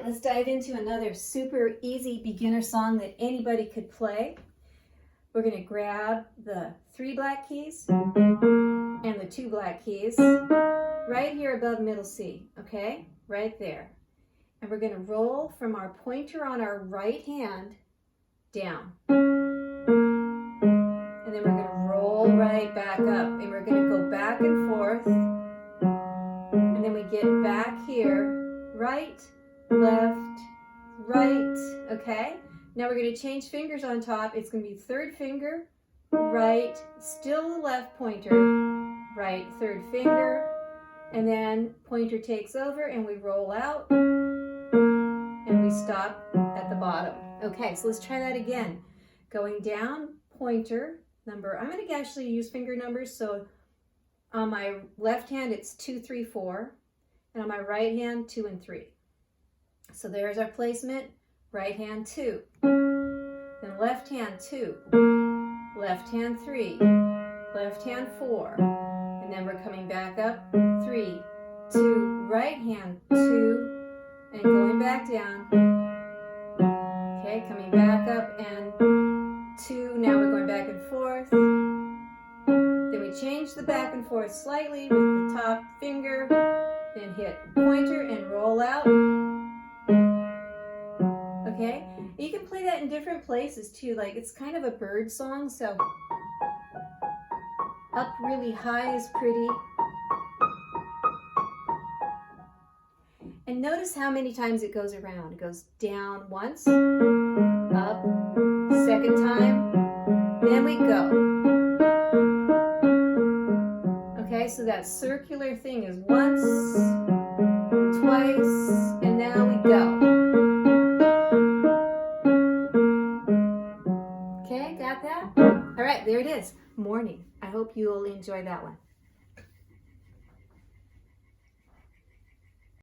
right, let's dive into another super easy beginner song that anybody could play. We're going to grab the 3 black keys and the 2 black keys right here above middle C, okay? Right there. And we're going to roll from our pointer on our right hand down. And then we're going to roll right back up. And we're going to go back and forth. And then we get back here, right, left, right, okay? Now we're going to change fingers on top. It's going to be 3rd finger, right, still the left pointer, right, 3rd finger, and then pointer takes over and we roll out and we stop at the bottom. Okay, so let's try that again. Going down, pointer, number, I'm going to actually use finger numbers, so on my left hand it's 2, 3, 4, and on my right hand 2 and 3. So there's our placement. Right hand 2, then left hand 2, left hand 3, left hand 4, and then we're coming back up 3, 2, right hand 2, and going back down. Okay, coming back up and 2. Now we're going back and forth. Then we change the back and forth slightly with the top finger, then hit pointer and roll out. Okay, you can play that in different places too, like it's kind of a bird song, so up really high is pretty. And notice how many times it goes around. It goes down once, up, 2nd time, then we go. Okay, so that circular thing is once, twice, and now we go. Okay, got that? All right, there it is. Morning. I hope you'll enjoy that one.